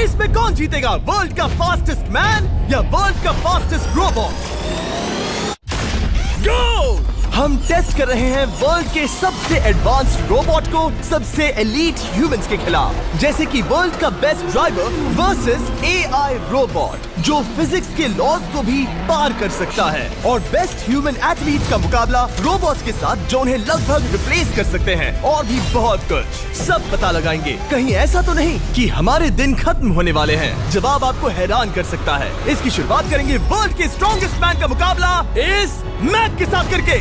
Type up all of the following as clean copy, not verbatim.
Race में कौन जीतेगा, वर्ल्ड का फास्टेस्ट मैन या वर्ल्ड का फास्टेस्ट रोबोट? गो! हम टेस्ट कर रहे हैं वर्ल्ड के सबसे एडवांस्ड रोबोट को सबसे एलीट ह्यूमंस के खिलाफ, जैसे कि वर्ल्ड का best driver versus AI robot जो फिजिक्स के लॉज को भी पार कर सकता है, और बेस्ट ह्यूमन एथलीट का मुकाबला रोबोट्स के साथ जो उन्हें लगभग रिप्लेस कर सकते हैं, और भी बहुत कुछ। सब पता लगाएंगे। कहीं ऐसा तो नहीं कि हमारे दिन खत्म होने वाले हैं? जवाब आपको हैरान कर सकता है। इसकी शुरुआत करेंगे वर्ल्ड के स्ट्रॉन्गेस्ट मैन का मुकाबला इस मैक के साथ करके।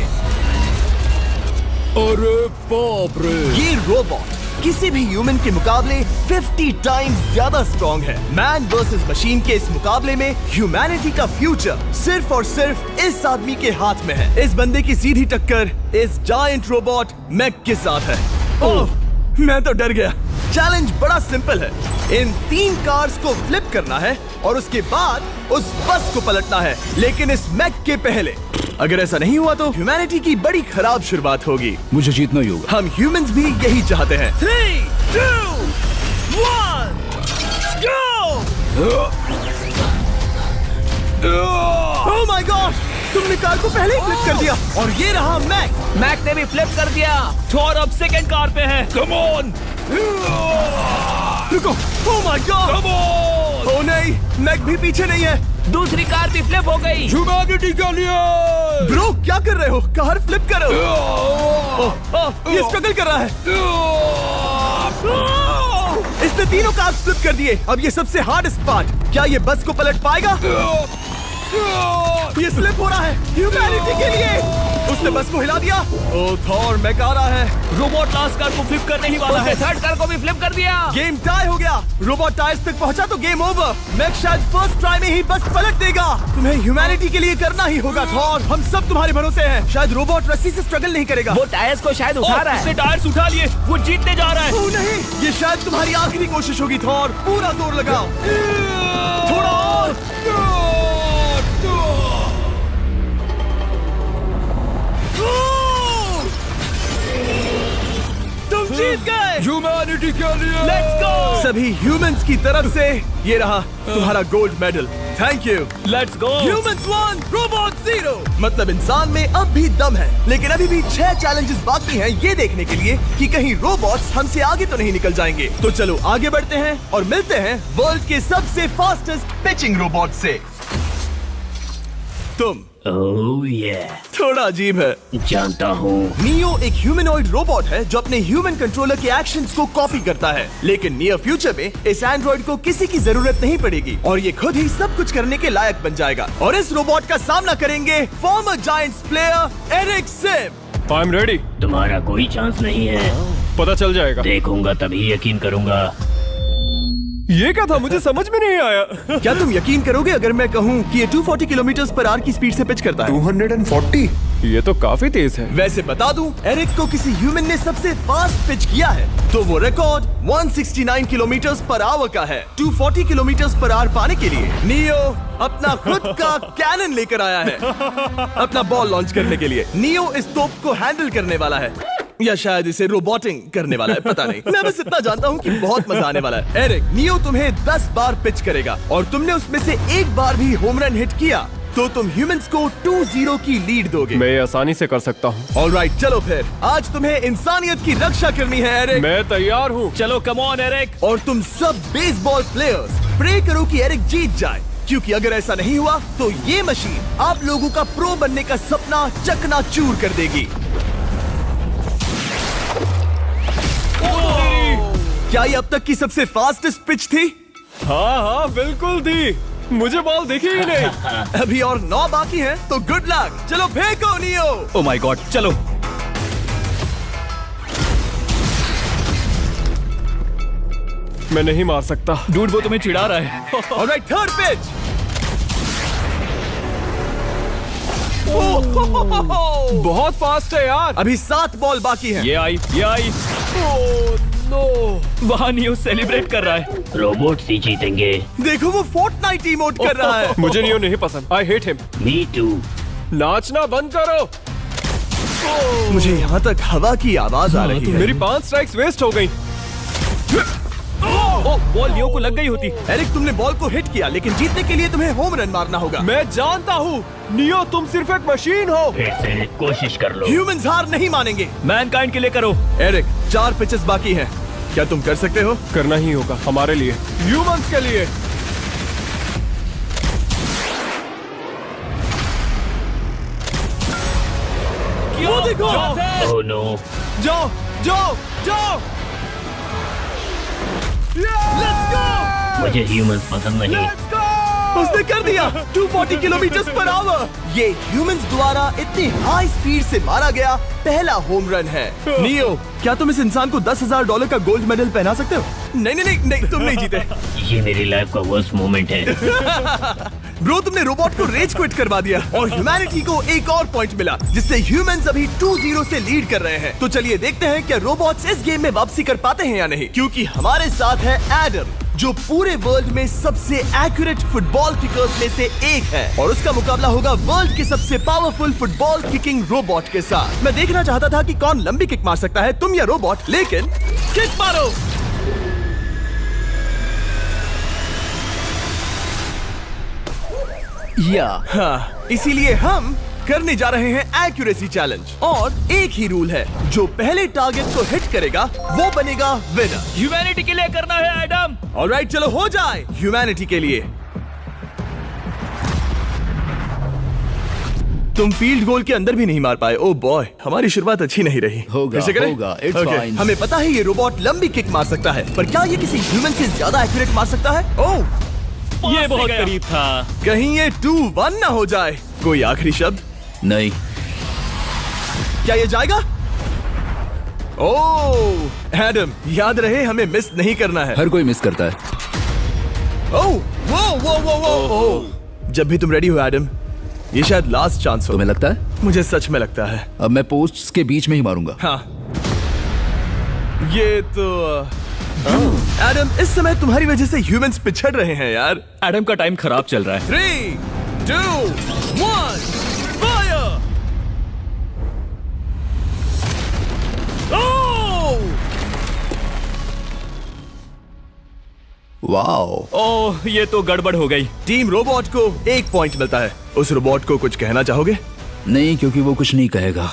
अरे बाप रे! ये रोबोट किसी भी ह्यूमन के मुकाबले 50 टाइम्स ज्यादा स्ट्रॉन्ग है। मैन वर्सेस मशीन के इस मुकाबले में ह्यूमैनिटी का फ्यूचर सिर्फ और सिर्फ इस आदमी के हाथ में है। इस बंदे की सीधी टक्कर इस जायंट रोबोट मैक के साथ है। ओह, मैं तो डर गया। चैलेंज बड़ा सिंपल है। इन 3 कार्स को फ्लिप करना है और उसके बाद उस बस को पलटना है, लेकिन इस मैक के पहले। अगर ऐसा नहीं हुआ तो ह्यूमैनिटी की बड़ी खराब शुरुआत होगी। मुझे जीतना ही होगा। हम ह्यूमंस भी यही चाहते हैं। 3, 2, 1, go! Oh my God! तुमने कार को पहले ही फ्लिप कर दिया, और ये रहा मैक। मैक ने भी फ्लिप कर दिया। थॉर अब सेकंड कार पे है। Come on! रुको! Oh my God! Come on! Oh नहीं, मैक भी पीछे नहीं है। दूसरी कार भी फ्लिप हो गई। ह्यूमैनिटी के लिए! ब्रो, क्या कर रहे हो? कार फ्लिप करो। ये स्ट्रगल कर रहा है। इसने तीनों कार फ्लिप कर दिए। अब ये सबसे हार्डेस्ट पार्ट, क्या ये बस को पलट पाएगा? ये स्लिप हो रहा है ह्यूमैनिटी के लिए। उसने बस को हिला दिया। ओह थॉर, मैक आ रहा है। रोबोट लास्ट कार को फ्लिप करने ही वाला है। थर्ड कार को भी फ्लिप कर दिया। गेम टाई हो गया। रोबोट टायर्स तक पहुंचा तो गेम ओवर। मैक शायद फर्स्ट ट्राई में ही बस पलट देगा। तुम्हें ह्यूमैनिटी के लिए करना ही होगा थॉर। हम सब तुम्हारे भरोसे हैं। शायद रोबोट रस्सी से स्ट्रगल नहीं करेगा। वो टायर्स को शायद उठा रहा है। उसने टायर्स उठा लिए। वो जीतने जा रहा है। ओह नहीं, ये शायद तुम्हारी आखिरी कोशिश होगी थॉर। पूरा जोर लगाओ। थोड़ा और। तुम जीत गए। ह्यूमैनिटी के लिए! Let's go! सभी ह्यूमंस की तरफ से ये रहा तुम्हारा gold medal. Thank you. Let's go! Humans 1, robot 0। मतलब इंसान में अब भी दम है, लेकिन अभी भी 6 चैलेंजेस बाकी हैं ये देखने के लिए कि कहीं रोबोट्स हमसे आगे तो नहीं निकल जाएंगे। तो चलो आगे बढ़ते हैं और मिलते हैं वर्ल्ड के सबसे फास्टेस्ट पिचिंग रोबोट से। तुम ओह ये थोड़ा अजीब है, जानता हूँ। नियो एक ह्यूमनॉइड रोबोट है जो अपने ह्यूमन कंट्रोलर के एक्शंस को कॉपी करता है, लेकिन नियर फ्यूचर में इस एंड्रॉइड को किसी की जरूरत नहीं पड़ेगी और ये खुद ही सब कुछ करने के लायक बन जाएगा। और इस रोबोट का सामना करेंगे former Giants player Eric Sim. I am ready. तुम्हारा कोई चांस नहीं है। पता चल जाएगा। देखूंगा तभी यकीन करूंगा। ये क्या था? मुझे समझ में नहीं आया। क्या तुम यकीन करोगे अगर मैं कहूँ कि ये 240 किलोमीटर/आवर की स्पीड से पिच करता है? 240? ये तो काफी तेज है। वैसे बता दूं, एरिक को किसी ह्यूमन ने सबसे फास्ट पिच किया है तो वो रिकॉर्ड 169 किलोमीटर/आवर का है। 240 किलोमीटर/आवर पाने के लिए नियो अपना खुद का कैनन लेकर आया है अपना बॉल लॉन्च करने के लिए। नियो इस तोप को हैंडल करने वाला है, या शायद इसे रोबोटिंग करने वाला है, पता नहीं। मैं बस इतना जानता हूँ कि बहुत मजा आने वाला है। एरिक, नियो तुम्हें 10 बार पिच करेगा और तुमने उसमें से एक बार भी होम रन हिट किया तो तुम ह्यूमंस को 2-0 की लीड दोगे। मैं ये आसानी से कर सकता हूँ। ऑलराइट, चलो फिर आज तुम्हें इंसानियत की रक्षा करनी है एरिक। मैं तैयार हूँ। चलो कम ऑन एरिक। और तुम सब बेसबॉल प्लेयर्स प्रे करो कि एरिक जीत जाए, क्योंकि अगर ऐसा नहीं हुआ तो ये मशीन आप लोगों का प्रो बनने का सपना चकनाचूर कर देगी। क्या ये अब तक की सबसे फास्टेस्ट पिच थी? हाँ बिल्कुल थी। मुझे बॉल दिखी ही नहीं। अभी और 9 बाकी हैं, तो गुड लक। चलो फेंको नियो। ओह माय गॉड, चलो। मैं नहीं मार सकता। डूड, वो तुम्हें चिढ़ा रहा है। Alright, third pitch. बहुत फास्ट है यार। अभी 7 बॉल बाकी हैं। ये आई। वहाँ नियो सेलिब्रेट कर रहा है। रोबोट्स ही जीतेंगे। देखो वो फोर्टनाइट इमोट कर रहा है। मुझे नियो नहीं पसंद। I hate him. Me too. नाचना बंद करो। मुझे यहाँ तक हवा की आवाज आ रही है। मेरी 5 स्ट्राइक्स वेस्ट हो गई। ओ, बॉल लियो को लग गई होती। एरिक, तुमने बॉल को हिट किया, लेकिन जीतने के लिए तुम्हें होम रन मारना होगा। मैं जानता हूँ नियो, तुम सिर्फ एक मशीन हो। फिर से कोशिश कर लो। ह्यूमंस हार नहीं मानेंगे। मैनकाइंड के लिए करो। एरिक, 4 पिचेस बाकी हैं। क्या तुम कर सकते हो? करना ही होगा हमारे लिए, ह्यूमंस के लिए। वो देखो। Oh no. जाओ जाओ जाओ। Let's go. मुझे ह्यूमंस पसंद नहीं। उसने कर दिया 240 किलोमीटर पर आवर। ये ह्यूमंस द्वारा इतनी हाई स्पीड से मारा गया पहला होम रन है। नियो, क्या तुम इस इंसान को $10,000 का गोल्ड मेडल पहना सकते हो? नहीं, तुम नहीं जीते। ये मेरी लाइफ का वर्स्ट मोमेंट है। ब्रो, तुमने रोबोट को रेज क्विट करवा दिया और ह्यूमैनिटी को एक और पॉइंट मिला, जिससे ह्यूमंस अभी 2-0 से लीड कर रहे हैं। तो चलिए देखते हैं क्या रोबोट्स इस गेम में वापसी कर पाते हैं या नहीं, क्योंकि हमारे साथ है एडम, जो पूरे वर्ल्ड में सबसे एक्यूरेट फुटबॉल किकर्स में से एक है, और उसका मुकाबला होगा वर्ल्ड के सबसे पावरफुल फुटबॉल किकिंग रोबोट के साथ। मैं देखना चाहता था कि कौन लंबी किक मार सकता है, तुम या रोबोट, लेकिन किक मारो। हाँ, इसीलिए हम करने जा रहे हैं एक्यूरेसी चैलेंज, और एक ही रूल है, जो पहले टारगेट को हिट करेगा वो बनेगा विनर। ह्यूमैनिटी के लिए करना है एडम। ऑलराइट, चलो हो जाए ह्यूमैनिटी के लिए। तुम फील्ड गोल के अंदर भी नहीं मार पाए। ओ बॉय, हमारी शुरुआत अच्छी नहीं रही। होगा, फिर से करें? होगा, it's Okay, fine. हमें पता है ये रोबोट लंबी किक मार सकता है, पर क्या ये किसी ह्यूमन से ज्यादा एक्यूरेट मार सकता है? ओह, ये बहुत करीब था। कहीं ये 2-1 ना हो जाए। कोई आखिरी शब्द? नहीं। क्या ये जाएगा? ओह एडम, याद रहे हमें मिस नहीं करना है। हर कोई मिस करता है। ओह, वो। जब भी तुम रेडी हो एडम, ये शायद लास्ट चांस हो। तुम्हें लगता है? मुझे सच में लगता है। अब मैं पोस्ट्स के बीच में ही मारूंगा। हाँ, ये तो एडम, इस समय तुम्हारी वजह से ह्यूमंस पिछड़ रहे हैं यार। एडम का टाइम खराब चल रहा है। 3, 2, 1, फायर! वाओ। ओह, ये तो गड़बड़ हो गई। टीम रोबोट को 1 पॉइंट मिलता है। उस रोबोट को कुछ कहना चाहोगे? नहीं, क्योंकि वो कुछ नहीं कहेगा।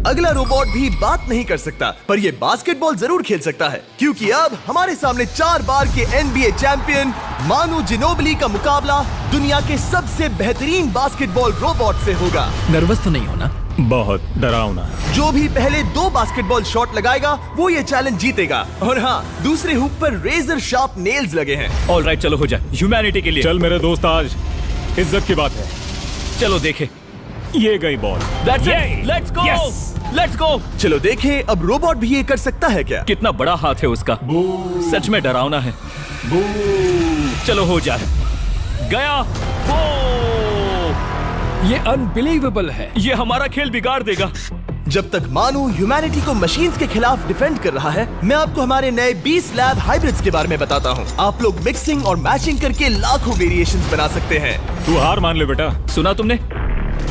अगला रोबोट भी बात नहीं कर सकता, पर ये बास्केटबॉल जरूर खेल सकता है, क्योंकि अब हमारे सामने 4 बार के NBA चैंपियन मानू जिनोबिली का मुकाबला दुनिया के सबसे बेहतरीन बास्केटबॉल रोबोट से होगा। नर्वस तो नहीं होना? बहुत डरावना। जो भी पहले 2 बास्केटबॉल शॉट लगाएगा वो ये चैलेंज जीतेगा। और हाँ, दूसरे हुक पर रेजर शार्प नेल्स लगे हैं। ऑलराइट, चलो हो जाए ह्यूमैनिटी के लिए। चल मेरे दोस्त, आज इज्जत की बात है। चलो देखे। ये गई ball. That's it. Let's go. Yes. Let's go. चलो देखें, अब रोबोट भी ये कर सकता है क्या? कितना बड़ा हाथ है उसका। सच में डरावना है। चलो हो जाए। गया। ये अनबिलीवेबल है। ये हमारा खेल बिगाड़ देगा। जब तक मानू ह्यूमैनिटी को मशीन्स के खिलाफ डिफेंड कर रहा है, मैं आपको हमारे नए 20 लैब हाइब्रिड्स के बारे में बताता हूँ। आप लोग मिक्सिंग और मैचिंग करके लाखों वेरिएशंस बना सकते हैं। तू हार मान ले बेटा। सुना तुमने?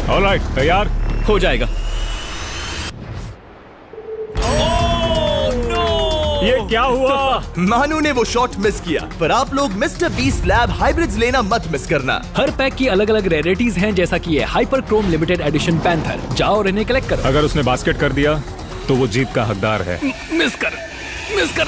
ऑलराइट, तैयार? हो जाएगा। ये क्या हुआ? मानू ने वो शॉट मिस किया, पर आप लोग मिस्टर बीस्ट लैब हाइब्रिड्स लेना मत मिस करना। हर पैक की अलग अलग रेयरिटीज हैं, जैसा कि ये hyper Chrome limited edition panther. जाओ और इन्हें कलेक्ट करो। अगर उसने बास्केट कर दिया तो वो जीत का हकदार है। मिस कर।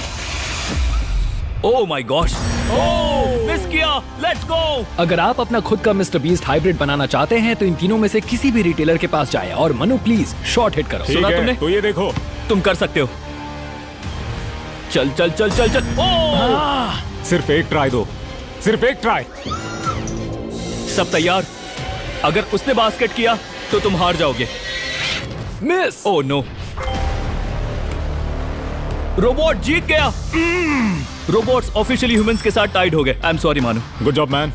Oh my gosh. Oh, miss किया। Let's go. अगर आप अपना खुद का मिस्टर बीस्ट हाइब्रिड बनाना चाहते हैं तो इन तीनों में से किसी भी रिटेलर के पास जाएं और मनु प्लीज शॉट हिट करो। ठीक सुना है, तुमने? तो ये देखो। तुम कर सकते हो। चल। ओह! सिर्फ एक ट्राई दो, सिर्फ एक ट्राई। सब तैयार? अगर उसने बास्केट किया तो तुम हार जाओगे। मिस। ओह नो, रोबोट जीत गया। रोबोट्स ऑफिशियली ह्यूमंस के साथ टाइड हो गए। आई एम सॉरी मानू। Good job man.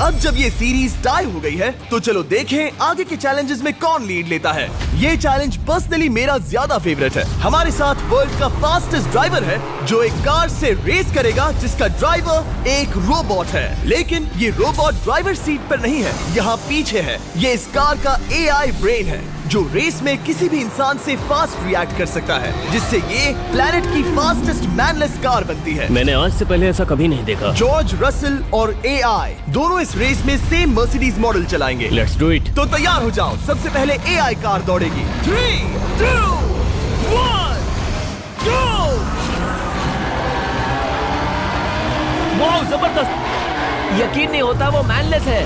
अब जब ये सीरीज टाई हो गई है, तो चलो देखें आगे के चैलेंजेस में कौन लीड लेता है। ये चैलेंज पर्सनली मेरा ज्यादा फेवरेट है। हमारे साथ वर्ल्ड का फास्टेस्ट ड्राइवर है, जो एक कार से रेस करेगा जिसका ड्राइवर एक रोबोट है। लेकिन ये रोबोट ड्राइवर सीट पर नहीं है, यहाँ पीछे है। ये इस कार का AI ब्रेन है। जो रेस में किसी भी इंसान से फास्ट रिएक्ट कर सकता है, जिससे ये प्लेनेट की फास्टेस्ट मैनलेस कार बनती है। मैंने आज से पहले ऐसा कभी नहीं देखा। जॉर्ज रसल और एआई दोनों इस रेस में सेम मर्सिडीज मॉडल चलाएंगे। Let's do it. तो तैयार हो जाओ, सबसे पहले एआई कार दौड़ेगी। 3, 2, 1, go! वाह जबरदस्त, यकीन नहीं होता वो मैनलेस है।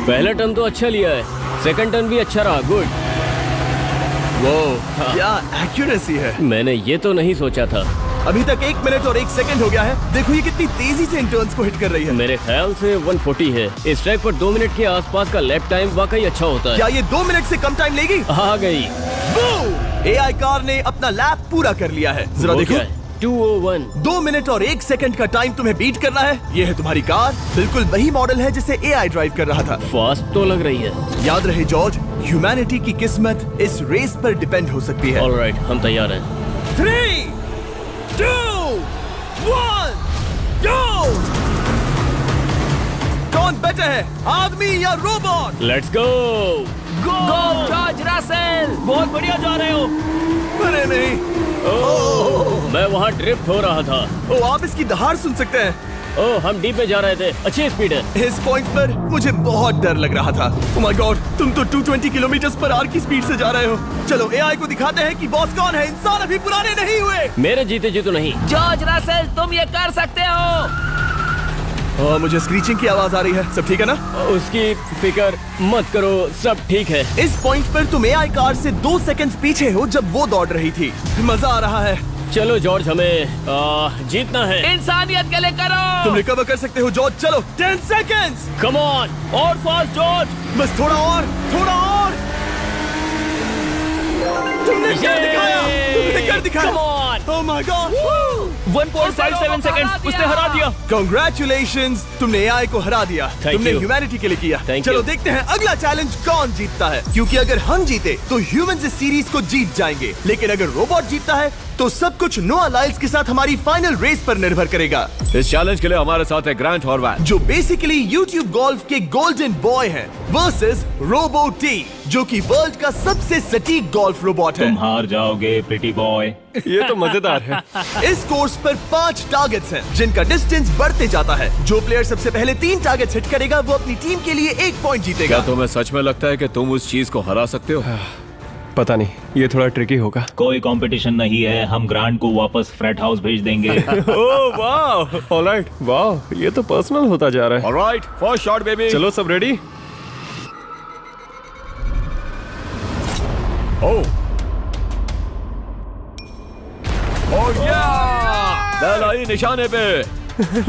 पहला टर्न तो अच्छा लिया है, सेकंड टर्न भी अच्छा रहा। गुड। वो क्या एक्यूरेसी है। मैंने ये तो नहीं सोचा था। अभी तक 1 मिनट और 1 सेकंड हो गया है। देखो ये कितनी तेजी से इन टर्न्स को हिट कर रही है। मेरे ख्याल से 140 है। इस ट्रैक पर 2 मिनट के आसपास का लैप टाइम वाकई अच्छा होता है। क्या ये 2 मिनट से कम टाइम लेगी? आ गई। एआई कार ने अपना लैप पूरा कर लिया है। जरा वो देखो, क्या है? 201। 2 मिनट और 1 सेकंड का टाइम तुम्हें बीट करना है। ये है तुम्हारी कार, बिल्कुल वही मॉडल है जिसे एआई ड्राइव कर रहा था। फास्ट तो लग रही है। याद रहे जॉर्ज, ह्यूमैनिटी की किस्मत इस रेस पर डिपेंड हो सकती है। ऑलराइट, हम तैयार हैं। 3, 2, 1, go! कौन बेटर है, आदमी या robot? Let's go. Go George Russell, बहुत बढ़िया जा रहे हो। अरे नहीं, मैं वहाँ ड्रिफ्ट हो रहा था। ओ आप इसकी दहाड़ सुन सकते हैं। ओह, हम डीप में जा रहे थे। अच्छी स्पीड है। इस पॉइंट पर मुझे बहुत डर लग रहा था। ओह माय गॉड, तुम तो 220 किलोमीटर पर आवर की स्पीड से जा रहे हो। चलो एआई को दिखाते हैं कि बॉस कौन है। इंसान अभी पुराने नहीं हुए। मेरे जीते जी तो नहीं। जॉर्ज रसेल, तुम ये कर सकते हो। मुझे स्क्रीचिंग की आवाज आ रही है। सब ठीक है ना? उसकी फिक्र मत करो, सब ठीक है। इस पॉइंट पर तुम एआई कार से 2 सेकंड पीछे हो जब वो दौड़ रही थी। मजा आ रहा है। चलो जॉर्ज, हमें जीतना है। इंसानियत के लिए करो। तुम रिकवर कर सकते हो जॉर्ज। चलो 10 सेकंड्स। कम ऑन, और फास्ट जॉर्ज। बस थोड़ा और, थोड़ा और। तुमने कर दिखाया, तुमने कर दिखाया। Come on. Oh my God. 1.57 seconds, उसने हरा दिया। Congratulations, तुमने एआई को हरा दिया। Thank तुमने you. ह्यूमैनिटी के लिए किया। Thank चलो you. देखते हैं अगला चैलेंज कौन जीतता है, क्योंकि अगर हम जीते तो ह्यूमंस इस सीरीज को जीत जाएंगे, लेकिन अगर रोबोट जीतता है तो सब कुछ नोआ लाइल्स के साथ हमारी फाइनल रेस पर निर्भर करेगा। इस चैलेंज के लिए हमारे साथ है ग्रांट हॉर्वैट, जो बेसिकली यूट्यूब गोल्फ के गोल्डन बॉय हैं, वर्सेस रोबो टी, जो कि वर्ल्ड का सबसे सटीक गोल्फ रोबोट है। तुम हार जाओगे प्रिटी बॉय। ये तो मजेदार है। इस कोर्स पर 5 टारगेट्स हैं, जिनका डिस्टेंस बढ़ते जाता है। जो प्लेयर सबसे पहले 3 टारगेट्स हिट करेगा वो अपनी टीम के लिए 1 पॉइंट जीतेगा। क्या तुम्हें सच में लगता है कि तुम उस चीज को हरा सकते हो? पता नहीं, ये थोड़ा ट्रिकी होगा। कोई कंपटीशन नहीं है, हम ग्रांट को वापस फ्रेट हाउस भेज देंगे। ओह वाह, ऑलराइट, वाह, ये तो पर्सनल होता जा रहा है। Alright, first shot baby. चलो सब रेडी? ओह या बैल आई निशाने पे।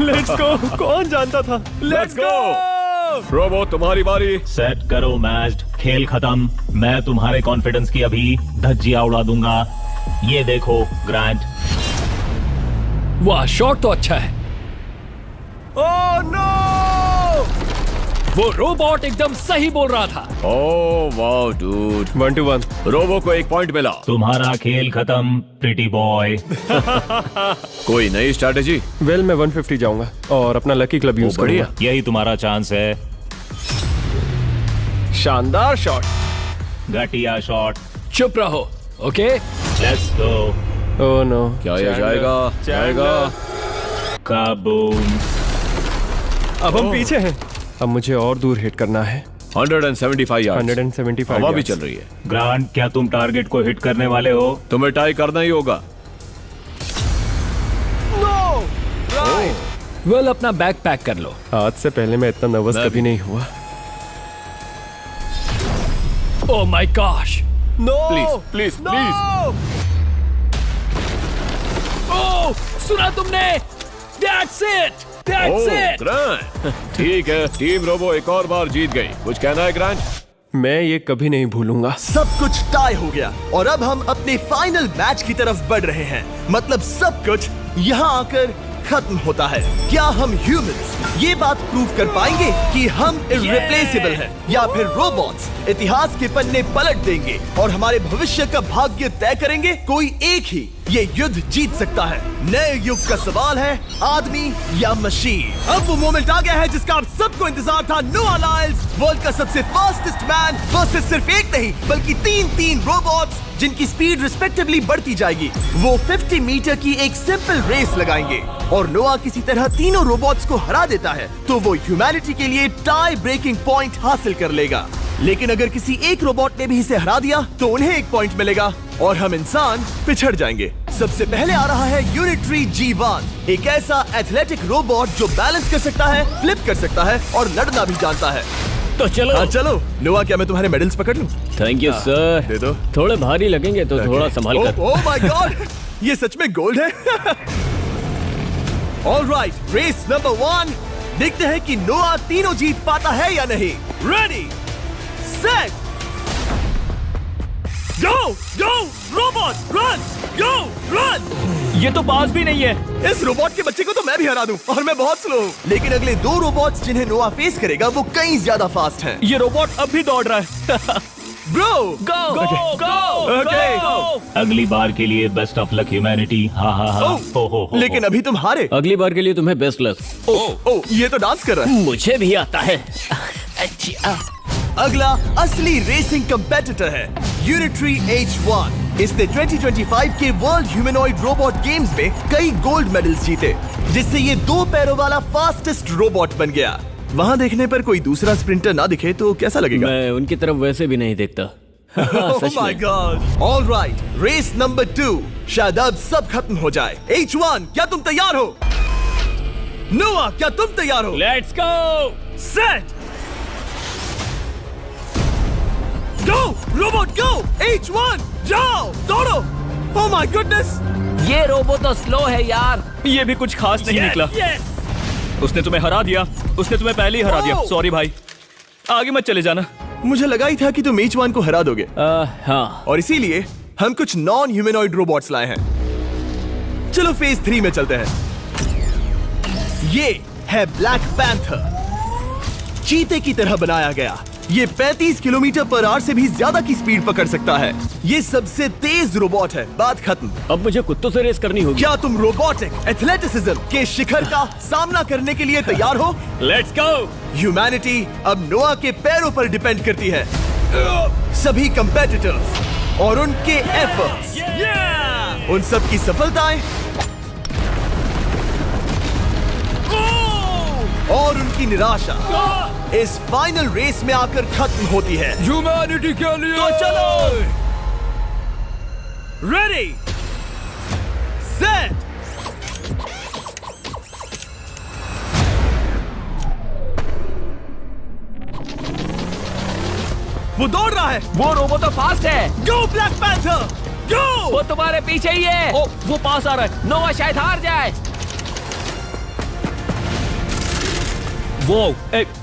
Let's go. कौन जानता था? Let's go. रोबो, तुम्हारी बारी। सेट करो मैच, खेल खत्म। मैं तुम्हारे कॉन्फिडेंस की अभी धज्जियां उड़ा दूंगा। ये देखो ग्रांट। वाह, शॉट तो अच्छा है। Oh no! वो रोबोट एकदम सही बोल रहा था। Oh wow dude, 1 to 1। Robo को 1 पॉइंट मिला। तुम्हारा खेल खत्म प्रिटी बॉय। कोई नई स्ट्रैटेजी? वेल, मैं 150 जाऊंगा और अपना लकी क्लब यूज बढ़िया। करूंगा। यही तुम्हारा चांस है। शानदार शॉट। घटिया शॉट। चुप रहो, okay? Let's go. Oh no. क्या ये जाएगा? जाएगा। काबूम। अब हम पीछे हैं। अब मुझे और दूर हिट करना है। 175 यार्ड्स। 175 हवा भी yards। चल रही है। ग्रांट, क्या तुम टारगेट को हिट करने वाले हो? तुम्हें टाई करना ही होगा। वेल, अपना बैग पैक कर लो। आज से पहले मैं इतना नर्वस मैं कभी भी। नहीं हुआ। Oh my gosh. No! Please please please. Oh, सुना तुमने? That's it! That's it! Grant, ठीक है, टीम रोबो एक और बार जीत गई। कुछ कहना है ग्रांट? मैं ये कभी नहीं भूलूंगा। सब कुछ टाई हो गया और अब हम अपने फाइनल मैच की तरफ बढ़ रहे हैं। मतलब सब कुछ यहाँ आकर खत्म होता है। क्या हम ह्यूमंस ये बात प्रूव कर पाएंगे कि हम इररिप्लेसेबल हैं, या फिर रोबोट्स इतिहास के पन्ने पलट देंगे और हमारे भविष्य का भाग्य तय करेंगे? कोई एक ही ये युद्ध जीत सकता है। नए युग का सवाल है आदमी या मशीन। अब वो मोमेंट आ गया है जिसका आप सबको इंतजार था। नोआ लाइल्स वर्ल्ड का सबसे फास्टेस्ट मैन वर्सेस सिर्फ एक नहीं बल्कि तीन रोबोट्स जिनकी स्पीड रिस्पेक्टिवली बढ़ती जाएगी। वो 50 मीटर की एक सिंपल रेस लगाएंगे और नोआ किसी तरह तीनों रोबोट्स को हरा देता है तो वो ह्यूमैनिटी के लिए टाई ब्रेकिंग पॉइंट हासिल कर लेगा। लेकिन अगर किसी एक रोबोट ने भी इसे हरा दिया तो उन्हें एक पॉइंट मिलेगा और हम इंसान पिछड़ जाएंगे। सबसे पहले आ रहा है यूनिट्री G1, एक ऐसा एथलेटिक रोबोट जो बैलेंस कर सकता है, फ्लिप कर सकता है और लड़ना भी जानता है। तो चलो। हाँ चलो। नोआ, क्या मैं तुम्हारे मेडल्स पकड़ लूं? Thank you sir. दे दो। थोड़े भारी लगेंगे तो थोड़ा संभाल कर। ओह माय गॉड, ये सच में गोल्ड है। ऑलराइट, रेस नंबर 1, देखते हैं कि नोआ तीनों जीत पाता है या नहीं। रेडी सेट गो गो रोबोट रन गो रन। ये तो पास भी नहीं है। इस रोबोट के बच्चे को तो मैं भी हरा दूं और मैं बहुत स्लो हूं। लेकिन अगले 2 रोबोट्स जिन्हें नोआ फेस करेगा वो कहीं ज्यादा फास्ट हैं। ये रोबोट अब भी दौड़ रहा है। ब्रो गो गो Okay. अगली बार के लिए बेस्ट ऑफ लक ह्यूमैनिटी। हा हा हा। हो। लेकिन अभी तुम हारे। अगली बार के लिए तुम्हें बेस्ट लक। ओ ये तो डांस कर रहा है। मुझे भी आता है। अगला असली रेसिंग कंपेटिटर है यूनिट्री H1। इसने 2025 के वर्ल्ड ह्यूमनॉइड रोबोट गेम्स में कई गोल्ड मेडल्स जीते, जिससे ये 2 पैरों वाला फास्टेस्ट रोबोट बन गया। वहाँ देखने पर कोई दूसरा स्प्रिंटर ना दिखे तो कैसा लगेगा? मैं उनकी तरफ वैसे भी नहीं देखता। Oh my God! All right, race number 2। शायद अब सब खत्म हो जाए। H1, क्या तुम तैयार हो? नोआ, क्या तुम तैयार हो? Let's go. Set go robot go. H1 जाओ दौड़ो। Oh my goodness! ये रोबोट तो स्लो है यार। ये भी कुछ खास नहीं निकला। उसने तुम्हें हरा दिया। उसने तुम्हें पहले ही हरा दिया। सॉरी भाई, आगे मत चले जाना। मुझे लगा ही था कि तुम H1 को हरा दोगे हाँ। और इसीलिए हम कुछ नॉन ह्यूमनॉइड रोबोट्स लाए हैं। चलो फेज 3 में चलते हैं। ये है ब्लैक पैंथर, चीते की तरह बनाया गया। ये 35 किलोमीटर पर आवर से भी ज्यादा की स्पीड पकड़ सकता है। ये सबसे तेज रोबोट है। बात खत्म। अब मुझे कुत्तों से रेस करनी होगी। क्या तुम रोबोटिक एथलेटिसिज्म के शिखर का सामना करने के लिए तैयार हो? Let's go. ह्यूमैनिटी अब नोआ के पैरों पर डिपेंड करती है। सभी कंपेटिटर्स और उनके एफर्ट्स, उन सब की सफलताएं और उनकी निराशा इस फाइनल रेस में आकर खत्म होती है। ह्यूमैनिटी के लिए। तो चलो। रेडी सेट वो दौड़ रहा है। वो रोबोट तो फास्ट है। गो ब्लैक पैंथर गो। वो तुम्हारे पीछे ही है। ओ, वो पास आ रहा है। नोआ शायद हार जाए। वो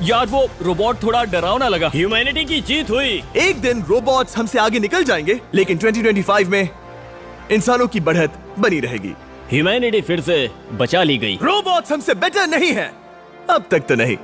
यार, वो रोबोट थोड़ा डरावना लगा। ह्यूमैनिटी की जीत हुई। एक दिन रोबोट्स हमसे आगे निकल जाएंगे, लेकिन 2025 में इंसानों की बढ़त बनी रहेगी। ह्यूमैनिटी फिर से बचा ली गई। रोबोट्स हमसे बेटर नहीं है, अब तक तो नहीं।